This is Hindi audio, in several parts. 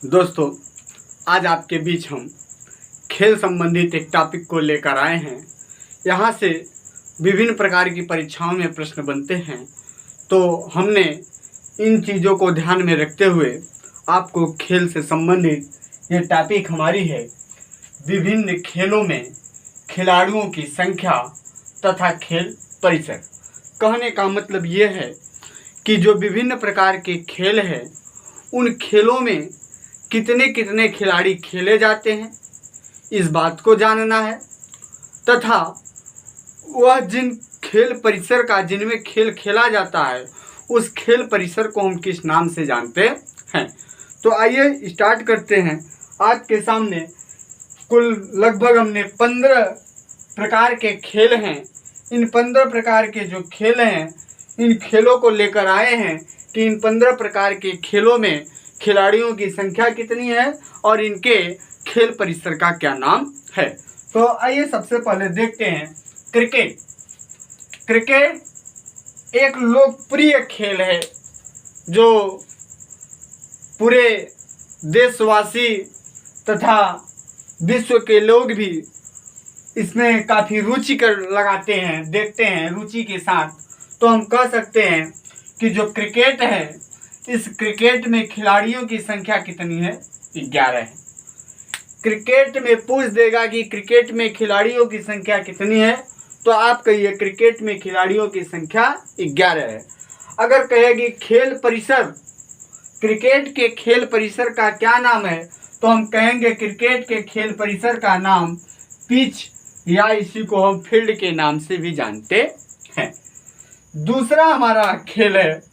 दोस्तों, आज आपके बीच हम खेल संबंधित एक टॉपिक को लेकर आए हैं। यहाँ से विभिन्न प्रकार की परीक्षाओं में प्रश्न बनते हैं, तो हमने इन चीज़ों को ध्यान में रखते हुए आपको खेल से संबंधित ये टॉपिक हमारी है, विभिन्न खेलों में खिलाड़ियों की संख्या तथा खेल परिसर। कहने का मतलब ये है कि जो विभिन्न प्रकार के खेल हैं, उन खेलों में कितने कितने खिलाड़ी खेले जाते हैं, इस बात को जानना है तथा वह जिन खेल परिसर का जिनमें खेल खेला जाता है, उस खेल परिसर को हम किस नाम से जानते हैं। तो आइए स्टार्ट करते हैं। आज के सामने कुल लगभग हमने 15 प्रकार के खेल हैं। इन 15 प्रकार के जो खेल हैं, इन खेलों को लेकर आए हैं कि इन 15 प्रकार के खेलों में खिलाड़ियों की संख्या कितनी है और इनके खेल परिसर का क्या नाम है। तो आइए सबसे पहले देखते हैं क्रिकेट। क्रिकेट एक लोकप्रिय खेल है जो पूरे देशवासी तथा विश्व के लोग भी इसमें काफ़ी रुचि लगाते हैं, देखते हैं रुचि के साथ। तो हम कह सकते हैं कि जो क्रिकेट है, इस क्रिकेट में खिलाड़ियों की संख्या कितनी है? 11 है। क्रिकेट में पूछ देगा कि क्रिकेट में खिलाड़ियों की संख्या कितनी है, तो आप कहिए क्रिकेट में खिलाड़ियों की संख्या 11 है। अगर कहेगी खेल परिसर, क्रिकेट के खेल परिसर का क्या नाम है, तो हम कहेंगे क्रिकेट के खेल परिसर का नाम पिच या इसी को हम फील्ड के नाम से भी जानते हैं। दूसरा हमारा खेल है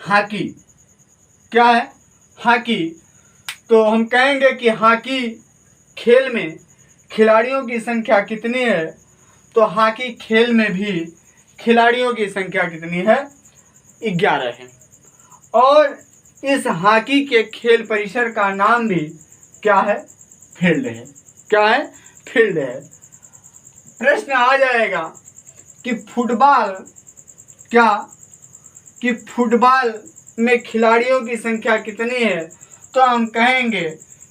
हॉकी। क्या है? हॉकी। तो हम कहेंगे कि हॉकी खेल में खिलाड़ियों की संख्या कितनी है, तो हॉकी खेल में भी खिलाड़ियों की संख्या कितनी है? 11 है। और इस हॉकी के खेल परिसर का नाम भी क्या है? फील्ड है। क्या है? फील्ड है। प्रश्न आ जाएगा कि फुटबॉल, क्या कि फुटबॉल में खिलाड़ियों की संख्या कितनी है, तो हम कहेंगे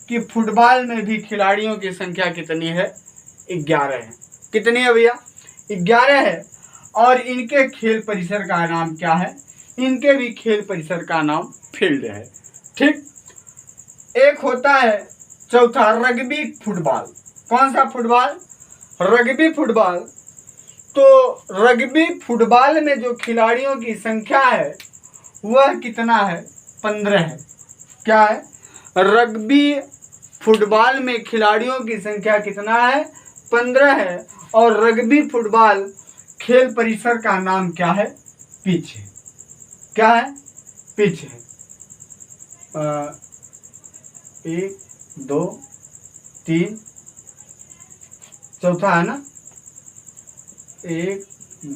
कि फुटबॉल में भी खिलाड़ियों की संख्या कितनी है? 11 है। कितनी है भैया? 11 है। और इनके खेल परिसर का नाम क्या है? इनके भी खेल परिसर का नाम फील्ड है। ठीक। एक होता है चौथा रग्बी फुटबॉल। कौन सा फुटबॉल? Rugby football. तो रग्बी फुटबॉल में जो खिलाड़ियों की संख्या है वह कितना है? 15 है। क्या है? रग्बी फुटबॉल में खिलाड़ियों की संख्या कितना है? 15 है। और रग्बी फुटबॉल खेल परिसर का नाम क्या है? पिच है। क्या है? पिच है। 1 2 3 चौथा है ना? 1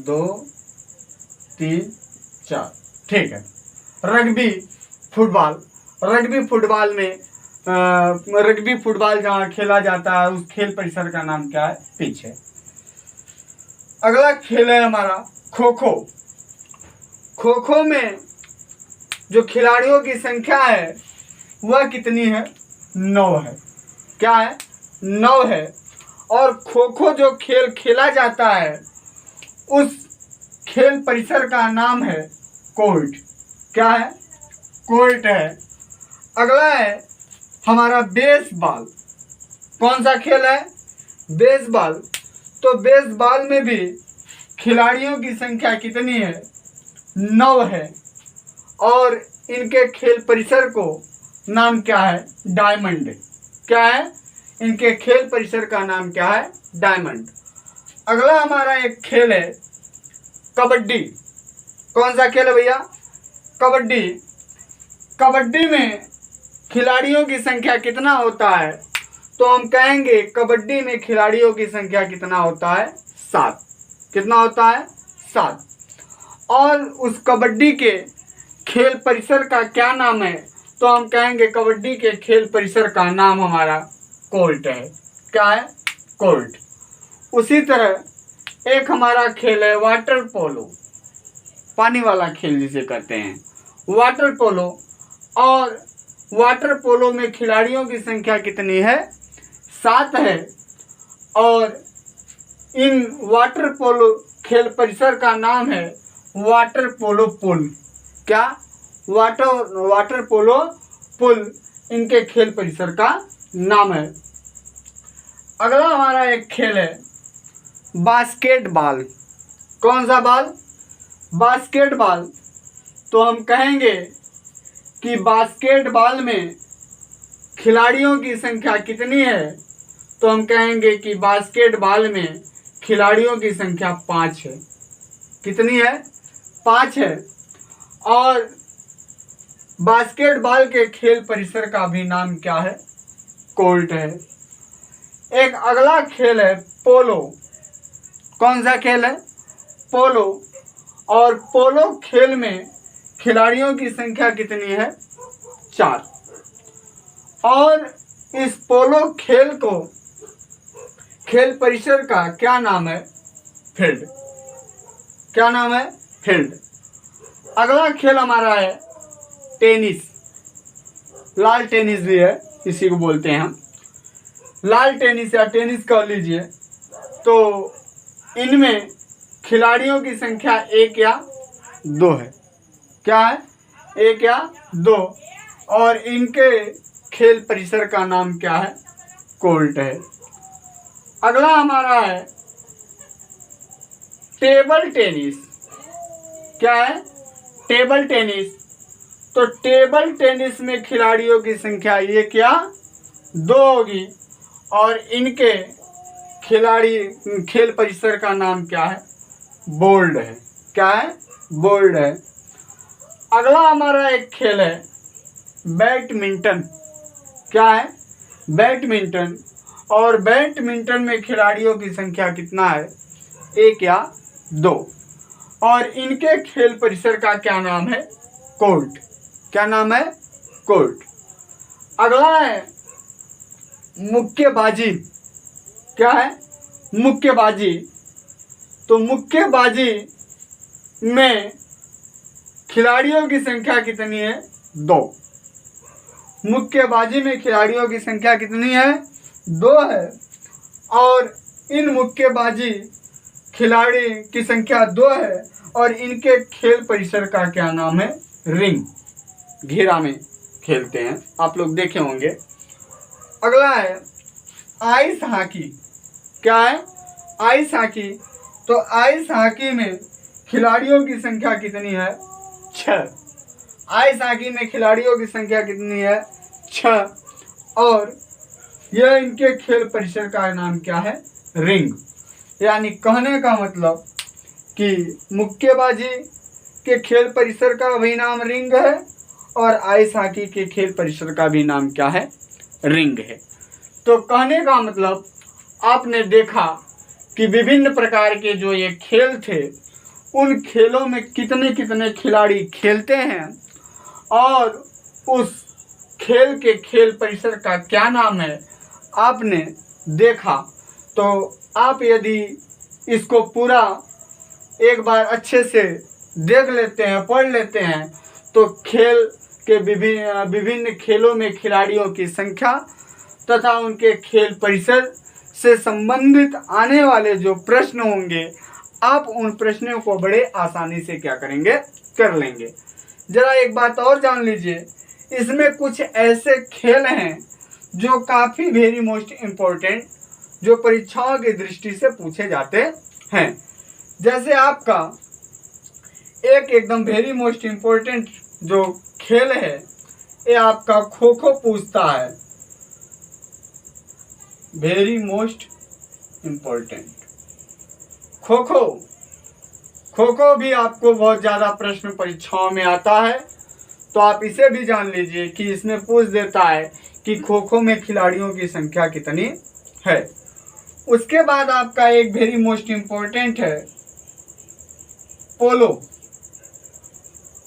2 3 4। ठीक है। Rugby football. रग्बी फुटबॉल में रग्बी फुटबॉल जहाँ खेला जाता है, उस खेल परिसर का नाम क्या है? पिच है। अगला खेल है हमारा खो खो। खो खो में जो खिलाड़ियों की संख्या है वह कितनी है? 9 है। क्या है? 9 है। और खो खो जो खेल खेला जाता है, उस खेल परिसर का नाम है कोर्ट। क्या है? कोर्ट है। अगला है हमारा बेसबॉल। कौन सा खेल है? बेसबॉल। तो बेसबॉल में भी खिलाड़ियों की संख्या कितनी है? 9 है। और इनके खेल परिसर को नाम क्या है? डायमंड। क्या है? इनके खेल परिसर का नाम क्या है? डायमंड। अगला हमारा एक खेल है कबड्डी। कौन सा खेल है भैया? कबड्डी। कबड्डी में खिलाड़ियों की संख्या कितना होता है, तो हम कहेंगे कबड्डी में खिलाड़ियों की संख्या कितना होता है? 7। कितना होता है? 7। और उस कबड्डी के खेल परिसर का क्या नाम है, तो हम कहेंगे कबड्डी के खेल परिसर का नाम हमारा कोर्ट है। क्या है? कोर्ट। उसी तरह एक हमारा खेल है वाटर पोलो। पानी वाला खेल जिसे कहते हैं वाटर पोलो। और वाटर पोलो में खिलाड़ियों की संख्या कितनी है? 7 है। और इन वाटर पोलो खेल परिसर का नाम है वाटर पोलो पुल। क्या? वाटर पोलो पुल इनके खेल परिसर का नाम है। अगला हमारा एक खेल है बास्केटबॉल। कौन सा बॉल? बास्केटबॉल। तो हम कहेंगे कि बास्केटबॉल में खिलाड़ियों की संख्या कितनी है? तो हम कहेंगे कि बास्केटबॉल में खिलाड़ियों की संख्या 5 है। कितनी है? 5 है। और बास्केटबॉल के खेल परिसर का भी नाम क्या है? कोर्ट है। एक अगला खेल है पोलो। कौन सा खेल है? पोलो। और पोलो खेल में खिलाड़ियों की संख्या कितनी है? 4। और इस पोलो खेल को खेल परिसर का क्या नाम है? फील्ड। क्या नाम है? फील्ड। अगला खेल हमारा है टेनिस। लाल टेनिस भी है, इसी को बोलते हैं हम। लाल टेनिस या टेनिस कह लीजिए। तो इनमें खिलाड़ियों की संख्या 1 या 2 है। क्या है? 1 या 2। और इनके खेल परिसर का नाम क्या है? कोर्ट है। अगला हमारा है टेबल टेनिस। क्या है? Table tennis. तो टेबल टेनिस में खिलाड़ियों की संख्या 1 या 2 होगी। और इनके खेल परिसर का नाम क्या है? बोर्ड है। क्या है? बोर्ड है। अगला हमारा एक खेल है बैडमिंटन। क्या है? बैडमिंटन। और बैडमिंटन में खिलाड़ियों की संख्या कितना है? 1 या 2। और इनके खेल परिसर का क्या नाम है? कोर्ट। क्या नाम है? कोर्ट। अगला है मुक्केबाजी। क्या है? मुक्केबाजी। तो मुक्केबाजी में खिलाड़ियों की संख्या कितनी है? 2। मुक्केबाजी में खिलाड़ियों की संख्या कितनी है? 2 है। और इन मुक्केबाजी खिलाड़ी की संख्या 2 है। और इनके खेल परिसर का क्या नाम है? रिंग। घेरा में खेलते हैं, आप लोग देखे होंगे। अगला है आइस हॉकी। क्या है? Ice hockey. तो आइस हॉकी में खिलाड़ियों की संख्या कितनी है? 6। आइस हॉकी में खिलाड़ियों की संख्या कितनी है? 6। और यह इनके खेल परिसर का नाम क्या है? रिंग। यानी कहने का मतलब कि मुक्केबाजी के खेल परिसर का भी नाम रिंग है और आइस हॉकी के खेल परिसर का भी नाम क्या है? रिंग है। तो कहने का मतलब आपने देखा कि विभिन्न प्रकार के जो ये खेल थे उन खेलों में कितने कितने खिलाड़ी खेलते हैं और उस खेल के खेल परिसर का क्या नाम है आपने देखा। तो आप यदि इसको पूरा एक बार अच्छे से देख लेते हैं, पढ़ लेते हैं, तो खेल के विभिन्न खेलों में खिलाड़ियों की संख्या तथा उनके खेल परिसर से संबंधित आने वाले जो प्रश्न होंगे आप उन प्रश्नों को बड़े आसानी से क्या करेंगे? कर लेंगे। जरा एक बात और जान लीजिए, इसमें कुछ ऐसे खेल हैं जो काफ़ी वेरी मोस्ट इम्पोर्टेंट, जो परीक्षाओं की दृष्टि से पूछे जाते हैं। जैसे आपका एक एकदम वेरी मोस्ट इम्पोर्टेंट जो खेल है ये आपका खो खो पूछता है। Very most important kho kho. Kho kho भी आपको बहुत ज़्यादा प्रश्न परीक्षाओं में आता है, तो आप इसे भी जान लीजिए कि इसमें पूछ देता है कि खो खो में खिलाड़ियों की संख्या कितनी है। उसके बाद आपका एक वेरी मोस्ट इम्पोर्टेंट है पोलो।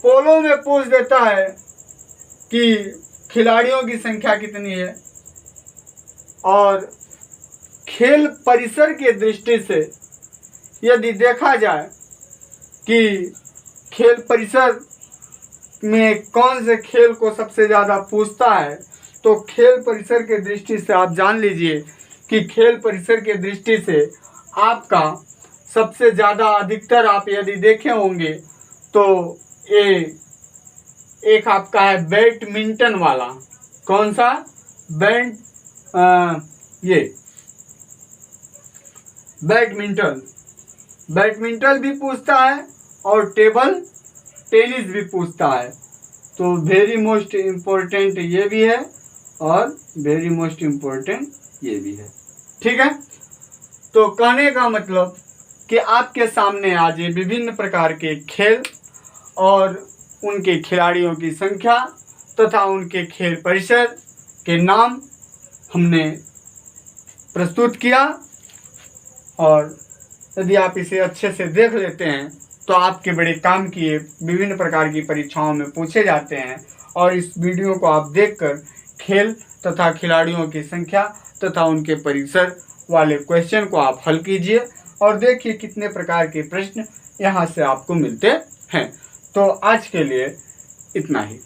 पोलो में पूछ देता है कि खिलाड़ियों की संख्या कितनी है और खेल परिसर के दृष्टि से यदि देखा जाए कि खेल परिसर में कौन से खेल को सबसे ज़्यादा पूछता है, तो खेल परिसर के दृष्टि से आप जान लीजिए कि खेल परिसर के दृष्टि से आपका सबसे ज़्यादा अधिकतर आप यदि देखे होंगे तो ये एक आपका है बैडमिंटन वाला। कौन सा? ये बैडमिंटन भी पूछता है और टेबल टेनिस भी पूछता है। तो वेरी मोस्ट इम्पोर्टेंट ये भी है और वेरी मोस्ट इम्पोर्टेंट ये भी है। ठीक है, तो कहने का मतलब कि आपके सामने आज ये विभिन्न प्रकार के खेल और उनके खिलाड़ियों की संख्या तथा उनके खेल परिसर के नाम हमने प्रस्तुत किया। और यदि आप इसे अच्छे से देख लेते हैं तो आपके बड़े काम की विभिन्न प्रकार की परीक्षाओं में पूछे जाते हैं। और इस वीडियो को आप देखकर खेल तथा खिलाड़ियों की संख्या तथा उनके परिसर वाले क्वेश्चन को आप हल कीजिए और देखिए कितने प्रकार के प्रश्न यहाँ से आपको मिलते हैं। तो आज के लिए इतना ही।